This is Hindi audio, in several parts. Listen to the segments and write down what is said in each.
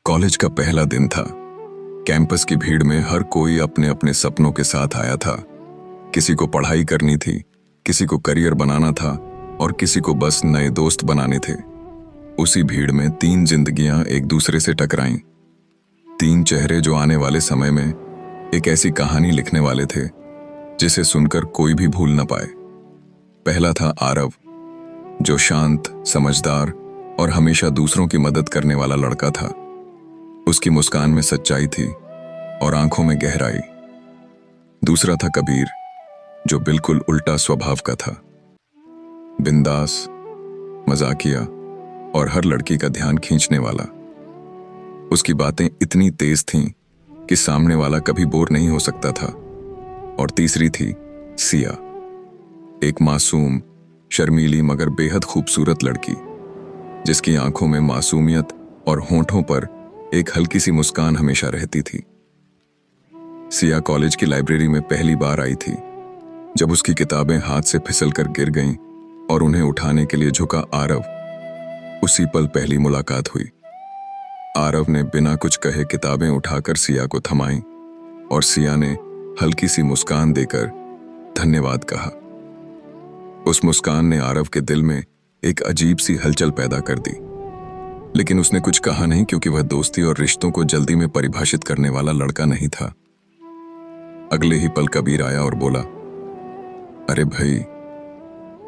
कॉलेज का पहला दिन था। कैंपस की भीड़ में हर कोई अपने अपने सपनों के साथ आया था। किसी को पढ़ाई करनी थी, किसी को करियर बनाना था और किसी को बस नए दोस्त बनाने थे। उसी भीड़ में तीन जिंदगियां एक दूसरे से टकराईं। तीन चेहरे जो आने वाले समय में एक ऐसी कहानी लिखने वाले थे जिसे सुनकर कोई भी भूल न पाए। पहला था आरव, जो शांत, समझदार और हमेशा दूसरों की मदद करने वाला लड़का था। उसकी मुस्कान में सच्चाई थी और आंखों में गहराई। दूसरा था कबीर, जो बिल्कुल उल्टा स्वभाव का था, बिंदास, मजाकिया और हर लड़की का ध्यान खींचने वाला। उसकी बातें इतनी तेज थीं कि सामने वाला कभी बोर नहीं हो सकता था। और तीसरी थी सिया, एक मासूम, शर्मीली मगर बेहद खूबसूरत लड़की, जिसकी आंखों में मासूमियत और होंठों पर एक हल्की सी मुस्कान हमेशा रहती थी। सिया कॉलेज की लाइब्रेरी में पहली बार आई थी। जब उसकी किताबें हाथ से फिसलकर गिर गईं और उन्हें उठाने के लिए झुका आरव, उसी पल पहली मुलाकात हुई। आरव ने बिना कुछ कहे किताबें उठाकर सिया को थमाईं और सिया ने हल्की सी मुस्कान देकर धन्यवाद कहा। उस मुस्कान ने आरव के दिल में एक अजीब सी हलचल पैदा कर दी, लेकिन उसने कुछ कहा नहीं, क्योंकि वह दोस्ती और रिश्तों को जल्दी में परिभाषित करने वाला लड़का नहीं था। अगले ही पल कबीर आया और बोला, अरे भाई,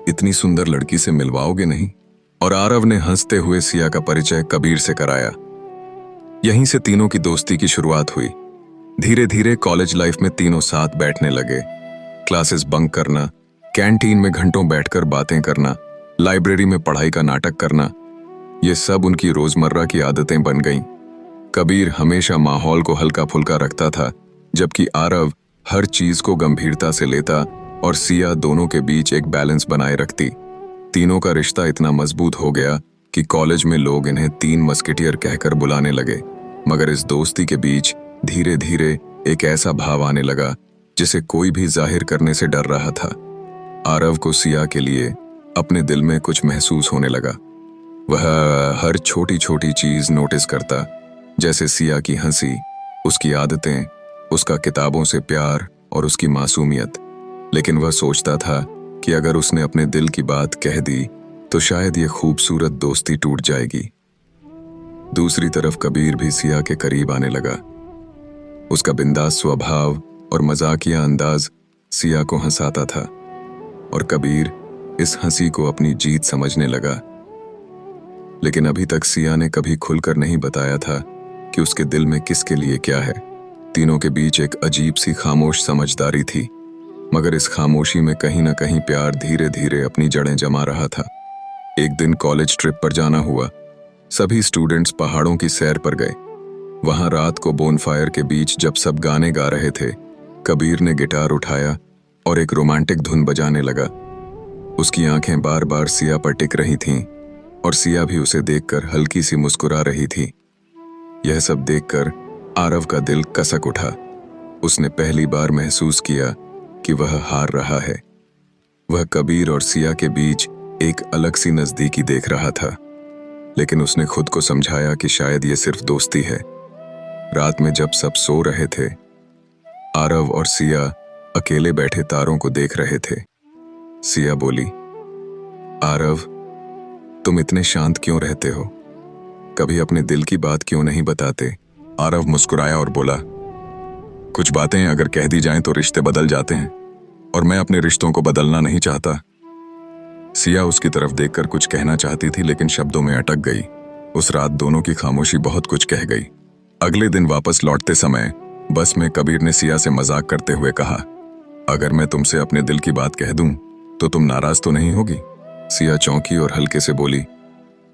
इतनी सुंदर लड़की से मिलवाओगे नहीं? और आरव ने हंसते हुए सिया का परिचय कबीर से कराया। यहीं से तीनों की दोस्ती की शुरुआत हुई। धीरे धीरे कॉलेज लाइफ में तीनों साथ बैठने लगे। क्लासेस बंक करना, कैंटीन में घंटों बैठकर बातें करना, लाइब्रेरी में पढ़ाई का नाटक करना, ये सब उनकी रोजमर्रा की आदतें बन गईं। कबीर हमेशा माहौल को हल्का फुल्का रखता था, जबकि आरव हर चीज को गंभीरता से लेता और सिया दोनों के बीच एक बैलेंस बनाए रखती। तीनों का रिश्ता इतना मजबूत हो गया कि कॉलेज में लोग इन्हें तीन मस्केटियर कहकर बुलाने लगे। मगर इस दोस्ती के बीच धीरे धीरे एक ऐसा भाव आने लगा जिसे कोई भी जाहिर करने से डर रहा था। आरव को सिया के लिए अपने दिल में कुछ महसूस होने लगा। वह हर छोटी छोटी चीज नोटिस करता, जैसे सिया की हंसी, उसकी आदतें, उसका किताबों से प्यार और उसकी मासूमियत। लेकिन वह सोचता था कि अगर उसने अपने दिल की बात कह दी तो शायद ये खूबसूरत दोस्ती टूट जाएगी। दूसरी तरफ कबीर भी सिया के करीब आने लगा। उसका बिंदास स्वभाव और मजाकिया अंदाज सिया को हंसाता था और कबीर इस हंसी को अपनी जीत समझने लगा। लेकिन अभी तक सिया ने कभी खुलकर नहीं बताया था कि उसके दिल में किसके लिए क्या है। तीनों के बीच एक अजीब सी खामोश समझदारी थी, मगर इस खामोशी में कहीं ना कहीं प्यार धीरे धीरे अपनी जड़ें जमा रहा था। एक दिन कॉलेज ट्रिप पर जाना हुआ। सभी स्टूडेंट्स पहाड़ों की सैर पर गए। वहां रात को बोनफायर के बीच जब सब गाने गा रहे थे, कबीर ने गिटार उठाया और एक रोमांटिक धुन बजाने लगा। उसकी आंखें बार बार सिया पर टिक रही थीं और सिया भी उसे देखकर हल्की सी मुस्कुरा रही थी। यह सब देखकर आरव का दिल कसक उठा। उसने पहली बार महसूस किया कि वह हार रहा है। वह कबीर और सिया के बीच एक अलग सी नजदीकी देख रहा था, लेकिन उसने खुद को समझाया कि शायद ये सिर्फ दोस्ती है। रात में जब सब सो रहे थे, आरव और सिया अकेले बैठे तारों को देख रहे थे। सिया बोली, आरव, तुम इतने शांत क्यों रहते हो? कभी अपने दिल की बात क्यों नहीं बताते? आरव मुस्कुराया और बोला, कुछ बातें अगर कह दी जाएं तो रिश्ते बदल जाते हैं और मैं अपने रिश्तों को बदलना नहीं चाहता। सिया उसकी तरफ देखकर कुछ कहना चाहती थी, लेकिन शब्दों में अटक गई। उस रात दोनों की खामोशी बहुत कुछ कह गई। अगले दिन वापस लौटते समय बस में कबीर ने सिया से मजाक करते हुए कहा, अगर मैं तुमसे अपने दिल की बात कह दूं तो तुम नाराज तो नहीं होगी? सिया चौंकी और हल्के से बोली,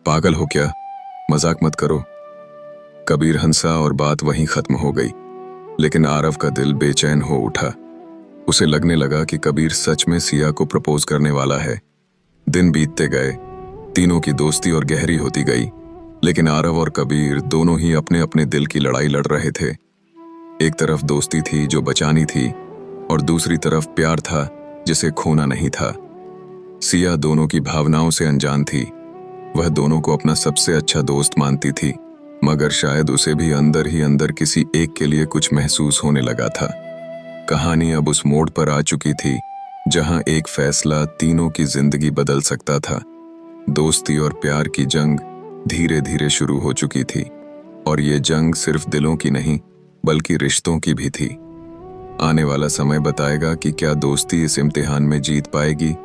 पागल हो क्या, मजाक मत करो। कबीर हंसा और बात वहीं खत्म हो गई। लेकिन आरव का दिल बेचैन हो उठा। उसे लगने लगा कि कबीर सच में सिया को प्रपोज करने वाला है। दिन बीतते गए, तीनों की दोस्ती और गहरी होती गई, लेकिन आरव और कबीर दोनों ही अपने अपने दिल की लड़ाई लड़ रहे थे। एक तरफ दोस्ती थी जो बचानी थी और दूसरी तरफ प्यार था जिसे खोना नहीं था। सिया दोनों की भावनाओं से अनजान थी। वह दोनों को अपना सबसे अच्छा दोस्त मानती थी, मगर शायद उसे भी अंदर ही अंदर किसी एक के लिए कुछ महसूस होने लगा था। कहानी अब उस मोड़ पर आ चुकी थी जहां एक फैसला तीनों की जिंदगी बदल सकता था। दोस्ती और प्यार की जंग धीरे धीरे शुरू हो चुकी थी, और ये जंग सिर्फ दिलों की नहीं बल्कि रिश्तों की भी थी। आने वाला समय बताएगा कि क्या दोस्ती इस इम्तिहान में जीत पाएगी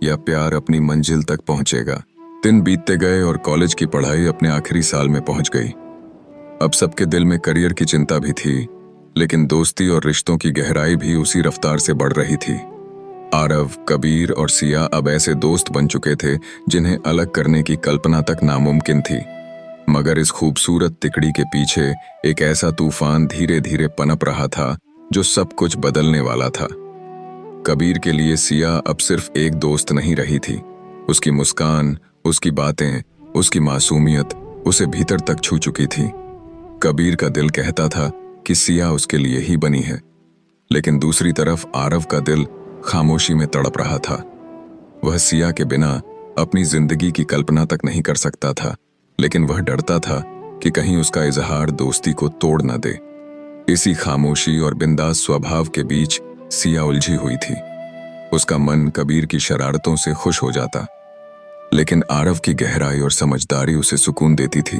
या प्यार अपनी मंजिल तक पहुंचेगा। दिन बीतते गए और कॉलेज की पढ़ाई अपने आखिरी साल में पहुंच गई। अब सबके दिल में करियर की चिंता भी थी, लेकिन दोस्ती और रिश्तों की गहराई भी उसी रफ्तार से बढ़ रही थी। आरव, कबीर और सिया अब ऐसे दोस्त बन चुके थे जिन्हें अलग करने की कल्पना तक नामुमकिन थी। मगर इस खूबसूरत तिकड़ी के पीछे एक ऐसा तूफान धीरे धीरे पनप रहा था जो सब कुछ बदलने वाला था। कबीर के लिए सिया अब सिर्फ एक दोस्त नहीं रही थी। उसकी मुस्कान, उसकी बातें, उसकी मासूमियत उसे भीतर तक छू चुकी थी। कबीर का दिल कहता था कि सिया उसके लिए ही बनी है, लेकिन दूसरी तरफ आरव का दिल खामोशी में तड़प रहा था। वह सिया के बिना अपनी जिंदगी की कल्पना तक नहीं कर सकता था, लेकिन वह डरता था कि कहीं उसका इजहार दोस्ती को तोड़ न दे। इसी खामोशी और बिंदास स्वभाव के बीच सिया उलझी हुई थी। उसका मन कबीर की शरारतों से खुश हो जाता, लेकिन आरव की गहराई और समझदारी उसे सुकून देती थी।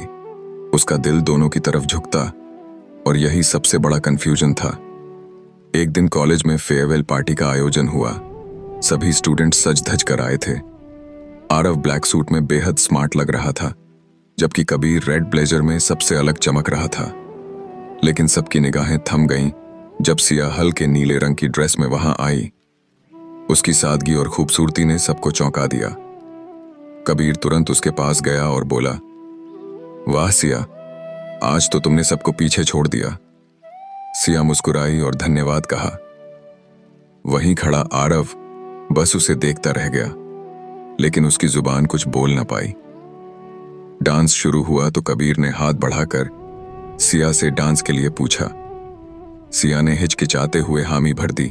उसका दिल दोनों की तरफ झुकता, और यही सबसे बड़ा कंफ्यूजन था। एक दिन कॉलेज में फेयरवेल पार्टी का आयोजन हुआ। सभी स्टूडेंट सज धज कर आए थे। आरव ब्लैक सूट में बेहद स्मार्ट लग रहा था, जबकि कबीर रेड ब्लेजर में सबसे अलग चमक रहा था। लेकिन सबकी निगाहें थम गईं जब सिया हल्के नीले रंग की ड्रेस में वहां आई। उसकी सादगी और खूबसूरती ने सबको चौंका दिया। कबीर तुरंत उसके पास गया और बोला, वाह सिया, आज तो तुमने सबको पीछे छोड़ दिया। सिया मुस्कुराई और धन्यवाद कहा। वहीं खड़ा आरव बस उसे देखता रह गया, लेकिन उसकी जुबान कुछ बोल न पाई। डांस शुरू हुआ तो कबीर ने हाथ बढ़ाकर सिया से डांस के लिए पूछा। सिया ने हिचकिचाते हुए हामी भर दी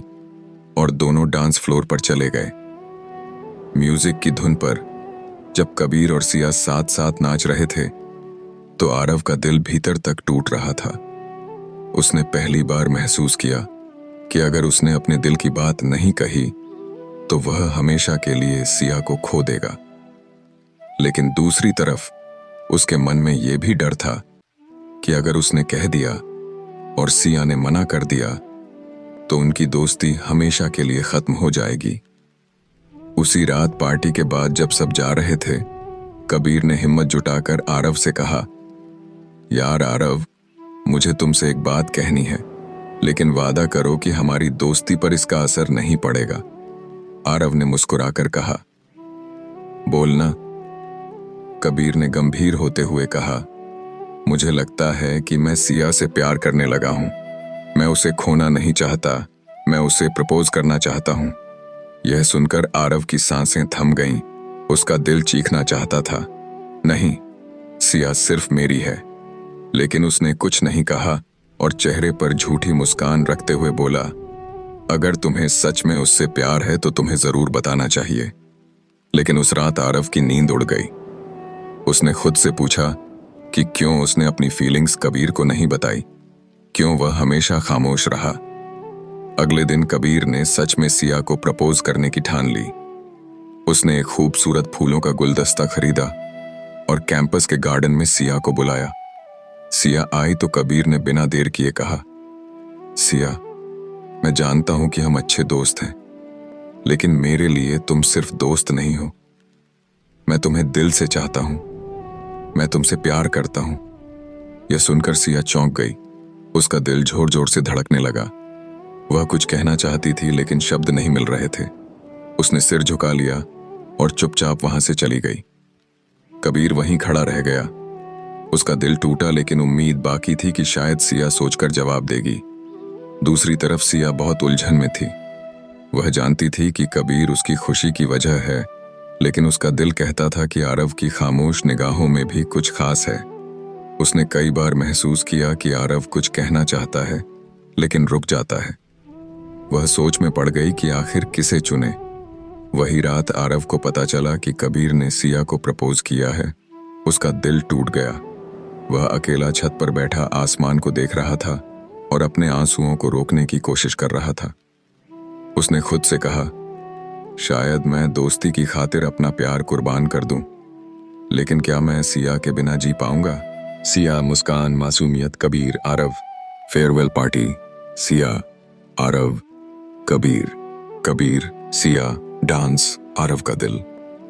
और दोनों डांस फ्लोर पर चले गए। म्यूजिक की धुन पर जब कबीर और सिया साथ साथ नाच रहे थे तो आरव का दिल भीतर तक टूट रहा था। उसने पहली बार महसूस किया कि अगर उसने अपने दिल की बात नहीं कही तो वह हमेशा के लिए सिया को खो देगा। लेकिन दूसरी तरफ उसके मन में यह भी डर था कि अगर उसने कह दिया और सिया ने मना कर दिया तो उनकी दोस्ती हमेशा के लिए खत्म हो जाएगी। उसी रात पार्टी के बाद जब सब जा रहे थे, कबीर ने हिम्मत जुटाकर आरव से कहा, यार आरव, मुझे तुमसे एक बात कहनी है, लेकिन वादा करो कि हमारी दोस्ती पर इसका असर नहीं पड़ेगा। आरव ने मुस्कुराकर कहा, बोलना। कबीर ने गंभीर होते हुए कहा, मुझे लगता है कि मैं सिया से प्यार करने लगा हूं। मैं उसे खोना नहीं चाहता, मैं उसे प्रपोज करना चाहता हूं। यह सुनकर आरव की सांसें थम गईं। उसका दिल चीखना चाहता था, नहीं, सिया सिर्फ मेरी है। लेकिन उसने कुछ नहीं कहा और चेहरे पर झूठी मुस्कान रखते हुए बोला, अगर तुम्हें सच में उससे प्यार है तो तुम्हें जरूर बताना चाहिए। लेकिन उस रात आरव की नींद उड़ गई। उसने खुद से पूछा कि क्यों उसने अपनी फीलिंग्स कबीर को नहीं बताई, क्यों वह हमेशा खामोश रहा। अगले दिन कबीर ने सच में सिया को प्रपोज करने की ठान ली। उसने एक खूबसूरत फूलों का गुलदस्ता खरीदा और कैंपस के गार्डन में सिया को बुलाया। सिया आई तो कबीर ने बिना देर किए कहा, सिया, मैं जानता हूं कि हम अच्छे दोस्त हैं, लेकिन मेरे लिए तुम सिर्फ दोस्त नहीं हो। मैं तुम्हें दिल से चाहता हूं, मैं तुमसे प्यार करता हूं। यह सुनकर सिया चौंक गई। उसका दिल जोर जोर से धड़कने लगा। वह कुछ कहना चाहती थी लेकिन शब्द नहीं मिल रहे थे। उसने सिर झुका लिया और चुपचाप वहां से चली गई। कबीर वहीं खड़ा रह गया। उसका दिल टूटा, लेकिन उम्मीद बाकी थी कि शायद सिया सोचकर जवाब देगी। दूसरी तरफ सिया बहुत उलझन में थी। वह जानती थी कि कबीर उसकी खुशी की वजह है, लेकिन उसका दिल कहता था कि आरव की खामोश निगाहों में भी कुछ खास है। उसने कई बार महसूस किया कि आरव कुछ कहना चाहता है, लेकिन रुक जाता है। वह सोच में पड़ गई कि आखिर किसे चुने। वही रात आरव को पता चला कि कबीर ने सिया को प्रपोज किया है। उसका दिल टूट गया। वह अकेला छत पर बैठा आसमान को देख रहा था और अपने आंसुओं को रोकने की कोशिश कर रहा था। उसने खुद से कहा, शायद मैं दोस्ती की खातिर अपना प्यार कुर्बान कर दूं, लेकिन क्या मैं सिया के बिना जी पाऊंगा? सिया, मुस्कान, मासूमियत, Kabir, Aarav. Farewell party, Siya, Aarav, Kabir. Kabir, Siya, dance, Aarav का दिल।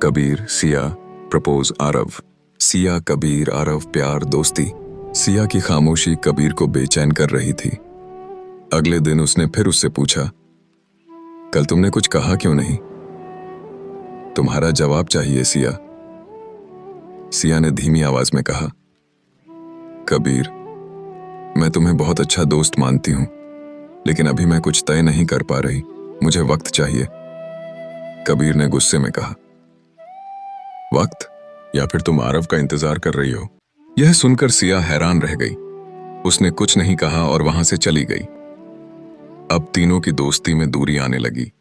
कबीर, सिया, प्रपोज, आरव। सिया, कबीर, आरव, प्यार, दोस्ती। सिया की खामोशी कबीर को बेचैन कर रही थी। अगले दिन उसने फिर उससे पूछा, कल तुमने कुछ कहा क्यों नहीं? तुम्हारा जवाब चाहिए सिया। सिया ने धीमी आवाज में कहा, कबीर, मैं तुम्हें बहुत अच्छा दोस्त मानती हूं, लेकिन अभी मैं कुछ तय नहीं कर पा रही, मुझे वक्त चाहिए। कबीर ने गुस्से में कहा, वक्त? या फिर तुम आरव का इंतजार कर रही हो? यह सुनकर सिया हैरान रह गई। उसने कुछ नहीं कहा और वहां से चली गई। अब तीनों की दोस्ती में दूरी आने लगी।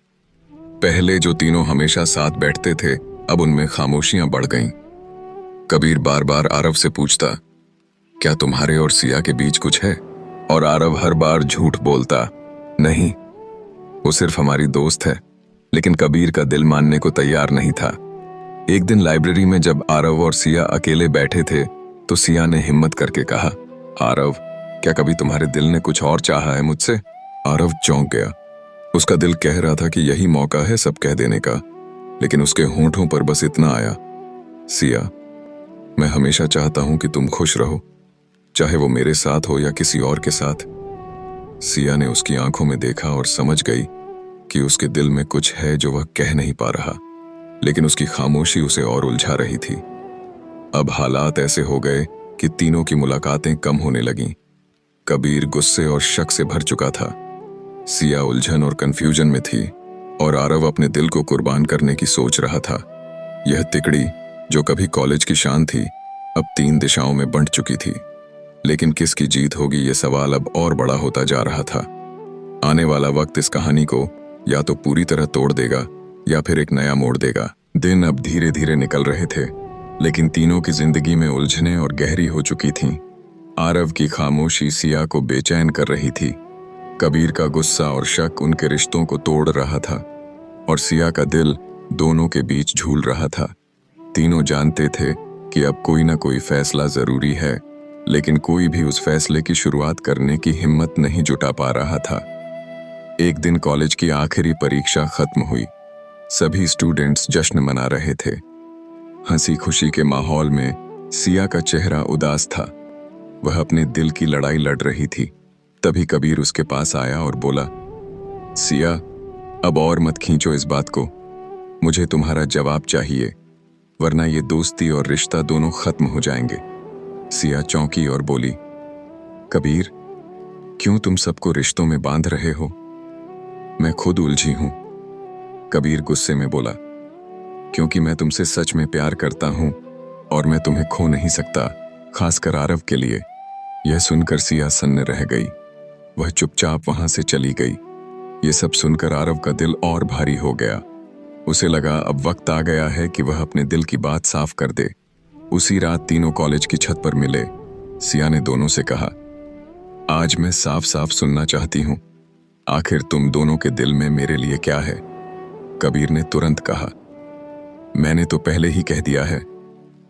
पहले जो तीनों हमेशा साथ बैठते थे, अब उनमें खामोशियां बढ़ गईं। कबीर बार बार आरव से पूछता, क्या तुम्हारे और सिया के बीच कुछ है? और आरव हर बार झूठ बोलता, नहीं, वो सिर्फ हमारी दोस्त है। लेकिन कबीर का दिल मानने को तैयार नहीं था। एक दिन लाइब्रेरी में जब आरव और सिया अकेले बैठे थे, तो सिया ने हिम्मत करके कहा, आरव, क्या कभी तुम्हारे दिल ने कुछ और चाहा है मुझसे? आरव चौंक गया। उसका दिल कह रहा था कि यही मौका है सब कह देने का, लेकिन उसके होंठों पर बस इतना आया, सिया, मैं हमेशा चाहता हूं कि तुम खुश रहो, चाहे वो मेरे साथ हो या किसी और के साथ। सिया ने उसकी आंखों में देखा और समझ गई कि उसके दिल में कुछ है जो वह कह नहीं पा रहा, लेकिन उसकी खामोशी उसे और उलझा रही थी। अब हालात ऐसे हो गए कि तीनों की मुलाकातें कम होने लगीं। कबीर गुस्से और शक से भर चुका था, सिया उलझन और कंफ्यूजन में थी, और आरव अपने दिल को कुर्बान करने की सोच रहा था। यह तिकड़ी, जो कभी कॉलेज की शान थी, अब 3 दिशाओं में बंट चुकी थी। लेकिन किसकी जीत होगी, यह सवाल अब और बड़ा होता जा रहा था। आने वाला वक्त इस कहानी को या तो पूरी तरह तोड़ देगा या फिर एक नया मोड़ देगा। दिन अब धीरे धीरे निकल रहे थे, लेकिन तीनों की जिंदगी में उलझने और गहरी हो चुकी थीं। आरव की खामोशी सिया को बेचैन कर रही थी। कबीर का गुस्सा और शक उनके रिश्तों को तोड़ रहा था, और सिया का दिल दोनों के बीच झूल रहा था। तीनों जानते थे कि अब कोई ना कोई फैसला जरूरी है, लेकिन कोई भी उस फैसले की शुरुआत करने की हिम्मत नहीं जुटा पा रहा था। एक दिन कॉलेज की आखिरी परीक्षा खत्म हुई। सभी स्टूडेंट्स जश्न मना रहे थे। हंसी खुशी के माहौल में सिया का चेहरा उदास था। वह अपने दिल की लड़ाई लड़ रही थी। तभी कबीर उसके पास आया और बोला, सिया, अब और मत खींचो इस बात को, मुझे तुम्हारा जवाब चाहिए, वरना ये दोस्ती और रिश्ता दोनों खत्म हो जाएंगे। सिया चौंकी और बोली, कबीर, क्यों तुम सबको रिश्तों में बांध रहे हो? मैं खुद उलझी हूं। कबीर गुस्से में बोला, क्योंकि मैं तुमसे सच में प्यार करता हूं और मैं तुम्हें खो नहीं सकता, खासकर आरव के लिए। यह सुनकर सिया सन्न रह गई। वह चुपचाप वहां से चली गई। ये सब सुनकर आरव का दिल और भारी हो गया। उसे लगा अब वक्त आ गया है कि वह अपने दिल की बात साफ कर दे। उसी रात तीनों कॉलेज की छत पर मिले। सिया ने दोनों से कहा, आज मैं साफ साफ सुनना चाहती हूं, आखिर तुम दोनों के दिल में मेरे लिए क्या है? कबीर ने तुरंत कहा, मैंने तो पहले ही कह दिया है,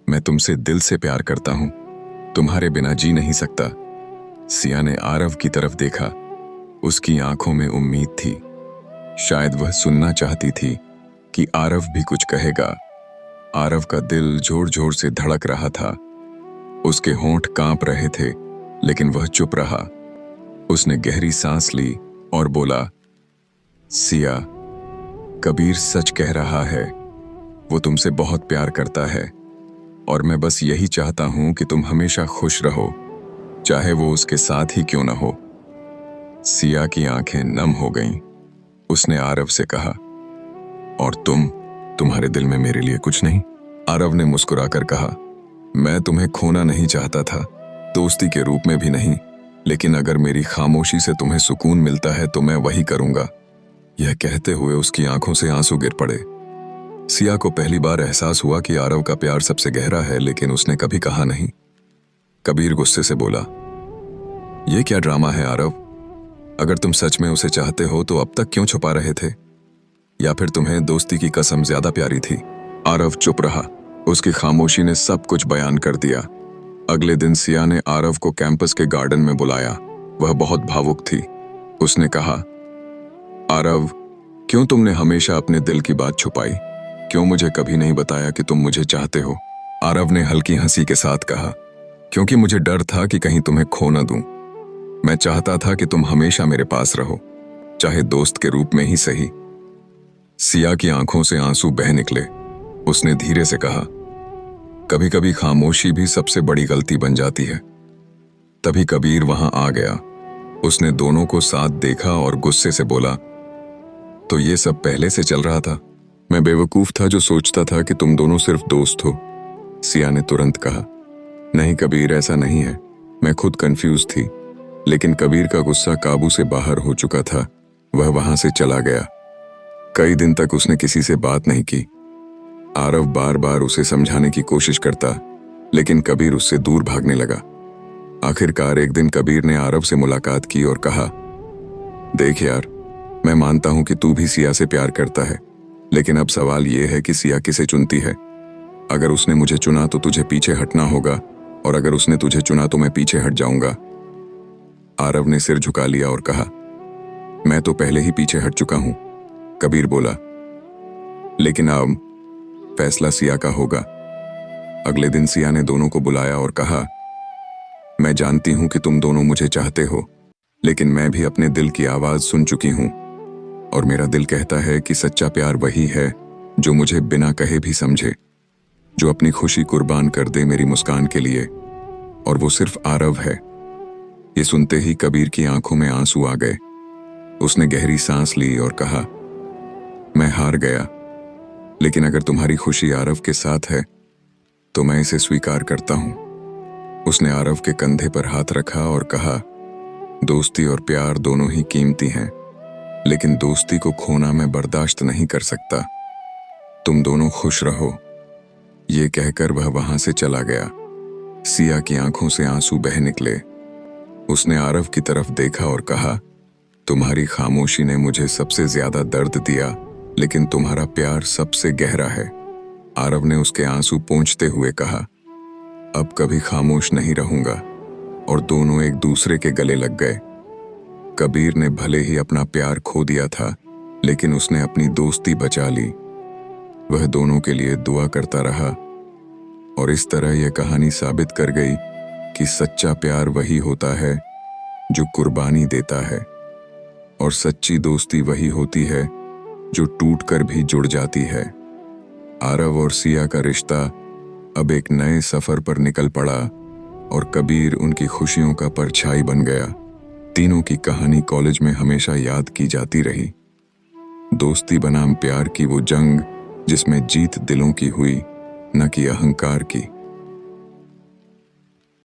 मैं तुमसे दिल से प्यार करता हूं, तुम्हारे बिना जी नहीं सकता। सिया ने आरव की तरफ देखा। उसकी आंखों में उम्मीद थी। शायद वह सुनना चाहती थी कि आरव भी कुछ कहेगा। आरव का दिल जोर जोर से धड़क रहा था। उसके होंठ कांप रहे थे, लेकिन वह चुप रहा। उसने गहरी सांस ली और बोला, सिया, कबीर सच कह रहा है, वो तुमसे बहुत प्यार करता है और मैं बस यही चाहता हूं कि तुम हमेशा खुश रहो, चाहे वो उसके साथ ही क्यों ना हो। सिया की आंखें नम हो गईं। उसने आरव से कहा, और तुम्हारे दिल में मेरे लिए कुछ नहीं? आरव ने मुस्कुराकर कहा, मैं तुम्हें खोना नहीं चाहता था, दोस्ती के रूप में भी नहीं, लेकिन अगर मेरी खामोशी से तुम्हें सुकून मिलता है तो मैं वही करूंगा। यह कहते हुए उसकी आंखों से आंसू गिर पड़े। सिया को पहली बार एहसास हुआ कि आरव का प्यार सबसे गहरा है, लेकिन उसने कभी कहा नहीं। कबीर गुस्से से बोला, ये क्या ड्रामा है आरव? अगर तुम सच में उसे चाहते हो तो अब तक क्यों छुपा रहे थे? या फिर तुम्हें दोस्ती की कसम ज्यादा प्यारी थी? आरव चुप रहा। उसकी खामोशी ने सब कुछ बयान कर दिया। अगले दिन सिया ने आरव को कैंपस के गार्डन में बुलाया। वह बहुत भावुक थी। उसने कहा, आरव, क्यों तुमने हमेशा अपने दिल की बात छुपाई? क्यों मुझे कभी नहीं बताया कि तुम मुझे चाहते हो? आरव ने हल्की हंसी के साथ कहा, क्योंकि मुझे डर था कि कहीं तुम्हें खो न दूं। मैं चाहता था कि तुम हमेशा मेरे पास रहो, चाहे दोस्त के रूप में ही सही। सिया की आंखों से आंसू बह निकले। उसने धीरे से कहा, कभी कभी खामोशी भी सबसे बड़ी गलती बन जाती है। तभी कबीर वहां आ गया। उसने दोनों को साथ देखा और गुस्से से बोला, तो ये सब पहले से चल रहा था? मैं बेवकूफ था जो सोचता था कि तुम दोनों सिर्फ दोस्त हो। सिया ने तुरंत कहा, नहीं कबीर, ऐसा नहीं है। मैं खुद कंफ्यूज थी। लेकिन कबीर का गुस्सा काबू से बाहर हो चुका था। वह वहां से चला गया। कई दिन तक उसने किसी से बात नहीं की। आरव बार बार उसे समझाने की कोशिश करता, लेकिन कबीर उससे दूर भागने लगा। आखिरकार एक दिन कबीर ने आरव से मुलाकात की और कहा, देख यार, मैं मानता हूं कि तू भी सिया से प्यार करता है, लेकिन अब सवाल यह है कि सिया किसे चुनती है। अगर उसने मुझे चुना तो तुझे पीछे हटना होगा, और अगर उसने तुझे चुना तो मैं पीछे हट जाऊंगा। आरव ने सिर झुका लिया और कहा, मैं तो पहले ही पीछे हट चुका हूं। कबीर बोला, लेकिन अब फैसला सिया का होगा। अगले दिन सिया ने दोनों को बुलाया और कहा, मैं जानती हूं कि तुम दोनों मुझे चाहते हो, लेकिन मैं भी अपने दिल की आवाज सुन चुकी हूं, और मेरा दिल कहता है कि सच्चा प्यार वही है जो मुझे बिना कहे भी समझे, जो अपनी खुशी कुर्बान कर दे मेरी मुस्कान के लिए, और वो सिर्फ आरव है। ये सुनते ही कबीर की आंखों में आंसू आ गए। उसने गहरी सांस ली और कहा, मैं हार गया, लेकिन अगर तुम्हारी खुशी आरव के साथ है तो मैं इसे स्वीकार करता हूं। उसने आरव के कंधे पर हाथ रखा और कहा, दोस्ती और प्यार दोनों ही कीमती हैं, लेकिन दोस्ती को खोना मैं बर्दाश्त नहीं कर सकता। तुम दोनों खुश रहो। ये कहकर वह वहां से चला गया। सिया की आंखों से आंसू बह निकले। उसने आरव की तरफ देखा और कहा, तुम्हारी खामोशी ने मुझे सबसे ज्यादा दर्द दिया, लेकिन तुम्हारा प्यार सबसे गहरा है। आरव ने उसके आंसू पोंछते हुए कहा, अब कभी खामोश नहीं रहूंगा। और दोनों एक दूसरे के गले लग गए। कबीर ने भले ही अपना प्यार खो दिया था, लेकिन उसने अपनी दोस्ती बचा ली। वह दोनों के लिए दुआ करता रहा, और इस तरह यह कहानी साबित कर गई कि सच्चा प्यार वही होता है जो कुर्बानी देता है, और सच्ची दोस्ती वही होती है जो टूटकर भी जुड़ जाती है। आरव और सिया का रिश्ता अब एक नए सफर पर निकल पड़ा, और कबीर उनकी खुशियों का परछाई बन गया। तीनों की कहानी कॉलेज में हमेशा याद की जाती रही। दोस्ती बनाम प्यार की वो जंग, जिसमें जीत दिलों की हुई, न कि अहंकार की।